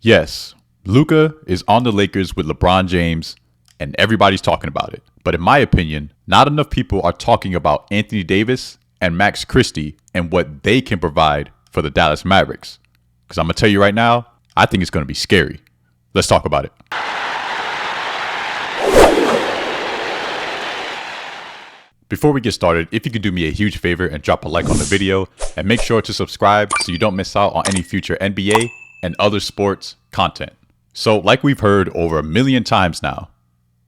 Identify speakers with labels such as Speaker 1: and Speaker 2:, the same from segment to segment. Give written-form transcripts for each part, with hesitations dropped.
Speaker 1: Yes, Luka is on the Lakers with LeBron James, and everybody's talking about it. But in my opinion, not enough people are talking about Anthony Davis and Max Christie and what they can provide for the Dallas Mavericks. Because I'm going to tell you right now, I think it's going to be scary. Let's talk about it. Before we get started, if you could do me a huge favor and drop a like on the video and make sure to subscribe so you don't miss out on any future NBA and other sports content. So like we've heard over 1 million times now,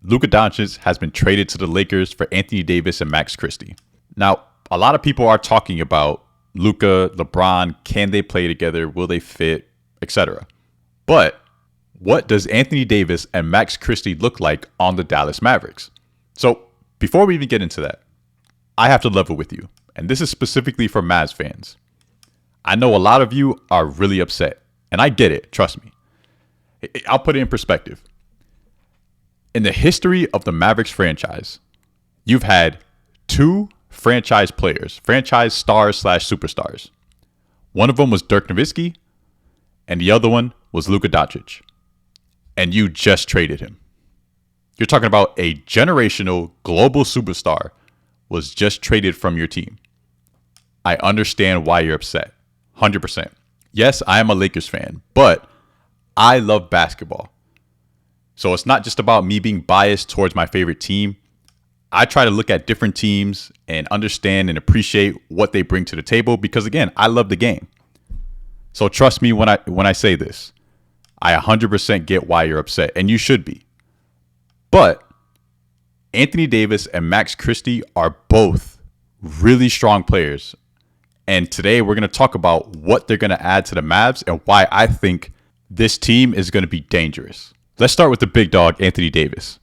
Speaker 1: Luka Doncic has been traded to the Lakers for Anthony Davis and Max Christie. Now, a lot of people are talking about Luka, LeBron, can they play together? Will they fit? Etc. But what does Anthony Davis and Max Christie look like on the Dallas Mavericks? So before we even get into that, I have to level with you, and this is specifically for Mavs fans. I know a lot of you are really upset, and I get it, trust me. I'll put it in perspective. In the history of the Mavericks franchise, you've had 2 franchise players, franchise stars / superstars. One of them was Dirk Nowitzki, and the other one was Luka Doncic. And you just traded him. You're talking about a generational global superstar was just traded from your team. I understand why you're upset. 100%. Yes, I am a Lakers fan, but I love basketball. So it's not just about me being biased towards my favorite team. I try to look at different teams and understand and appreciate what they bring to the table because, again, I love the game. So trust me when I say this. I 100% get why you're upset, and you should be. But Anthony Davis and Max Christie are both really strong players. And today we're going to talk about what they're going to add to the Mavs and why I think this team is going to be dangerous. Let's start with the big dog, Anthony Davis.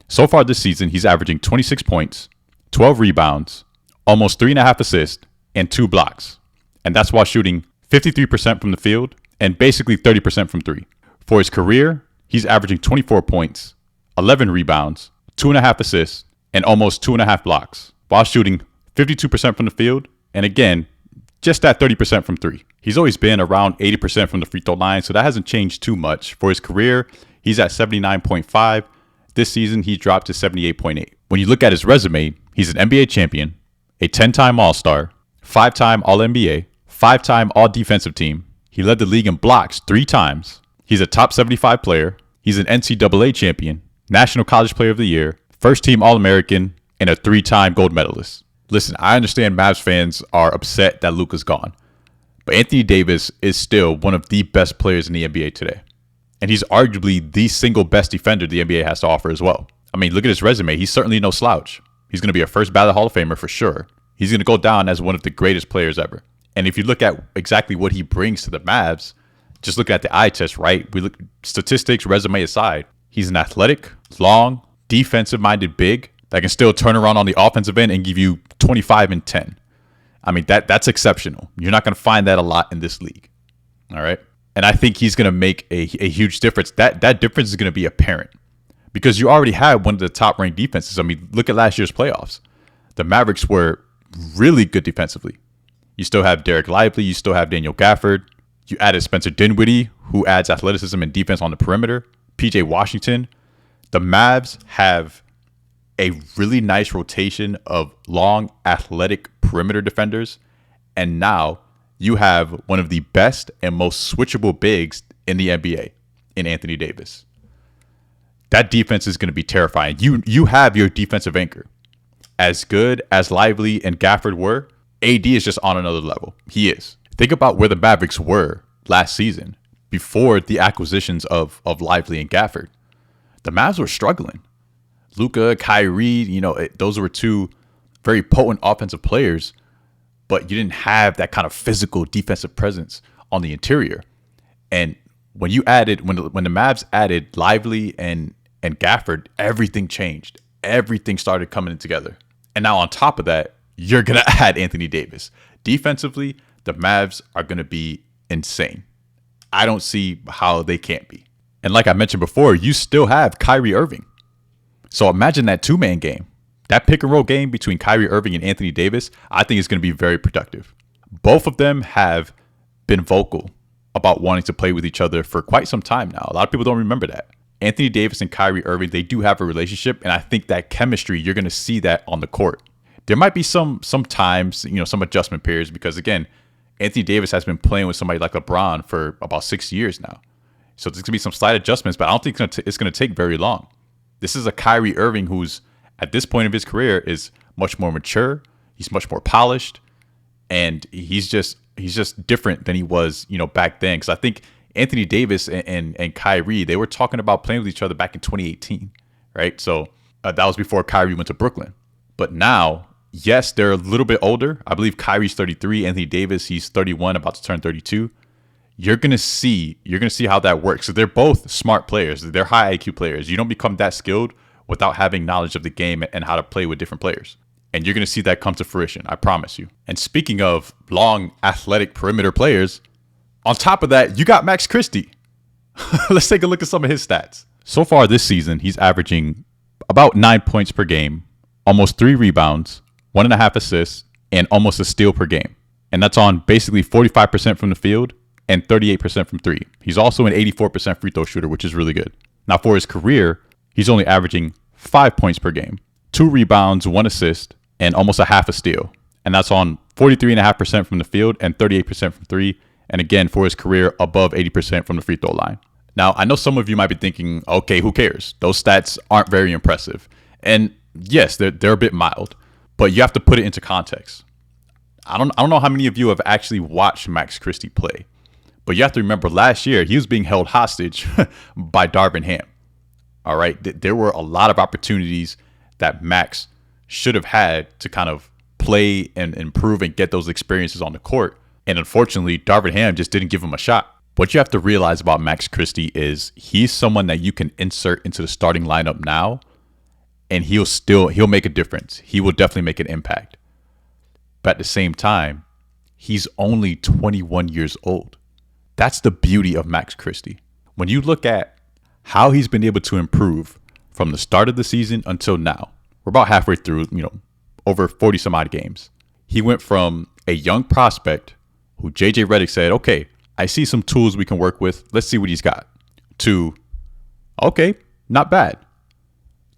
Speaker 1: So far this season, he's averaging 26 points, 12 rebounds, almost 3.5 assists, and 2 blocks. And that's while shooting 53% from the field and basically 30% from 3. For his career, he's averaging 24 points, 11 rebounds, 2.5 assists, and almost 2.5 blocks, while shooting 52% from the field, and again, just at 30% from 3. He's always been around 80% from the free throw line, so that hasn't changed too much. For his career, he's at 79.5. This season, he dropped to 78.8. When you look at his resume, he's an NBA champion, a 10-time All-Star, 5-time All-NBA, 5-time All-Defensive Team. He led the league in blocks 3 times. He's a top 75 player. He's an NCAA champion, National College Player of the Year, first-team All-American, and a 3-time gold medalist. Listen, I understand Mavs fans are upset that Luka's gone, but Anthony Davis is still one of the best players in the NBA today. And he's arguably the single best defender the NBA has to offer as well. I mean, look at his resume. He's certainly no slouch. He's going to be a first ballot Hall of Famer for sure. He's going to go down as one of the greatest players ever. And if you look at exactly what he brings to the Mavs, just look at the eye test, right? We look statistics, resume aside. He's an athletic, long, defensive-minded big that can still turn around on the offensive end and give you 25 and 10. I mean, that's exceptional. You're not going to find that a lot in this league. All right? And I think he's going to make a huge difference. That difference is going to be apparent because you already had one of the top-ranked defenses. I mean, look at last year's playoffs. The Mavericks were really good defensively. You still have Derek Lively. You still have Daniel Gafford. You added Spencer Dinwiddie, who adds athleticism and defense on the perimeter. PJ Washington. The Mavs have a really nice rotation of long, athletic perimeter defenders. And now you have one of the best and most switchable bigs in the NBA in Anthony Davis. That defense is going to be terrifying. You have your defensive anchor. As good as Lively and Gafford were, AD is just on another level. He is. Think about where the Mavericks were last season before the acquisitions of Lively and Gafford. The Mavs were struggling. Luka, Kyrie, those were 2 very potent offensive players, but you didn't have that kind of physical defensive presence on the interior. And when the Mavs added Lively and Gafford, everything changed. Everything started coming together. And now on top of that, you're going to add Anthony Davis. Defensively, the Mavs are going to be insane. I don't see how they can't be. And like I mentioned before, you still have Kyrie Irving. So imagine that 2-man game. That pick and roll game between Kyrie Irving and Anthony Davis, I think is going to be very productive. Both of them have been vocal about wanting to play with each other for quite some time now. A lot of people don't remember that. Anthony Davis and Kyrie Irving, they do have a relationship, and I think that chemistry, you're going to see that on the court. There might be some times, some adjustment periods, because again, Anthony Davis has been playing with somebody like LeBron for about 6 years now. So there's going to be some slight adjustments, but I don't think it's going to take very long. This is a Kyrie Irving who's, at this point of his career, is much more mature. He's much more polished, and he's just different than he was, back then. Because I think Anthony Davis and Kyrie, they were talking about playing with each other back in 2018, right? So that was before Kyrie went to Brooklyn. But now, yes, they're a little bit older. I believe Kyrie's 33. Anthony Davis, he's 31, about to turn 32. You're gonna see how that works. So they're both smart players. They're high IQ players. You don't become that skilled without having knowledge of the game and how to play with different players. And you're gonna see that come to fruition. I promise you. And speaking of long, athletic perimeter players, on top of that, you got Max Christie. Let's take a look at some of his stats. So far this season, he's averaging about 9 points per game, almost 3 rebounds, 1.5 assists, and almost a steal per game. And that's on basically 45% from the field and 38% from 3. He's also an 84% free throw shooter, which is really good. Now for his career, he's only averaging 5 points per game, 2 rebounds, 1 assist, and almost a half a steal. And that's on 43.5% from the field and 38% from 3. And again, for his career, above 80% from the free throw line. Now, I know some of you might be thinking, okay, who cares? Those stats aren't very impressive. And yes, they're a bit mild, but you have to put it into context. I don't know how many of you have actually watched Max Christie play, but you have to remember last year, he was being held hostage by Darvin Ham. All right. There were a lot of opportunities that Max should have had to kind of play and improve and get those experiences on the court. And unfortunately, Darvin Ham just didn't give him a shot. What you have to realize about Max Christie is he's someone that you can insert into the starting lineup now, and he'll make a difference. He will definitely make an impact. But at the same time, he's only 21 years old. That's the beauty of Max Christie. When you look at how he's been able to improve from the start of the season until now, we're about halfway through, over 40 some odd games. He went from a young prospect who JJ Redick said, okay, I see some tools we can work with. Let's see what he's got. To, okay, not bad.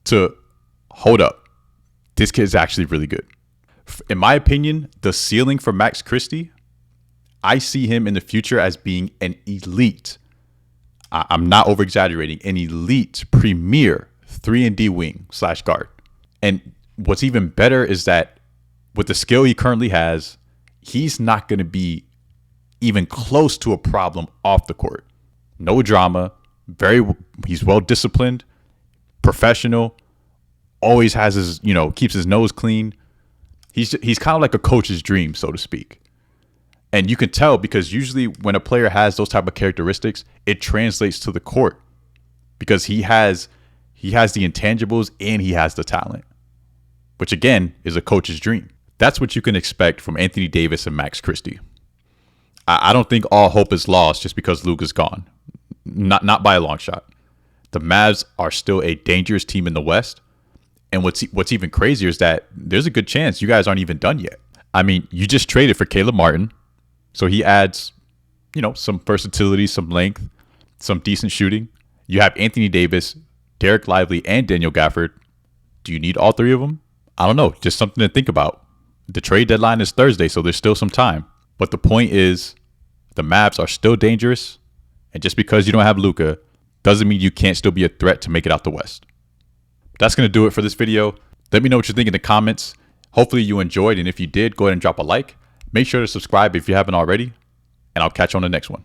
Speaker 1: To, hold up. This kid's actually really good. In my opinion, the ceiling for Max Christie, I see him in the future as being an elite, I'm not over exaggerating, an elite premier 3-and-D wing / guard. And what's even better is that with the skill he currently has, he's not going to be even close to a problem off the court. No drama. He's well disciplined, professional, always has his, keeps his nose clean. He's kind of like a coach's dream, so to speak. And you can tell because usually when a player has those type of characteristics, it translates to the court because he has the intangibles and he has the talent, which again is a coach's dream. That's what you can expect from Anthony Davis and Max Christie. I don't think all hope is lost just because Luka's gone. Not by a long shot. The Mavs are still a dangerous team in the West. And what's even crazier is that there's a good chance you guys aren't even done yet. I mean, you just traded for Caleb Martin. So he adds, some versatility, some length, some decent shooting. You have Anthony Davis, Derek Lively, and Daniel Gafford. Do you need all three of them? I don't know. Just something to think about. The trade deadline is Thursday, so there's still some time. But the point is, the Mavs are still dangerous. And just because you don't have Luka doesn't mean you can't still be a threat to make it out the West. That's going to do it for this video. Let me know what you think in the comments. Hopefully you enjoyed. And if you did, go ahead and drop a like. Make sure to subscribe if you haven't already. And I'll catch you on the next one.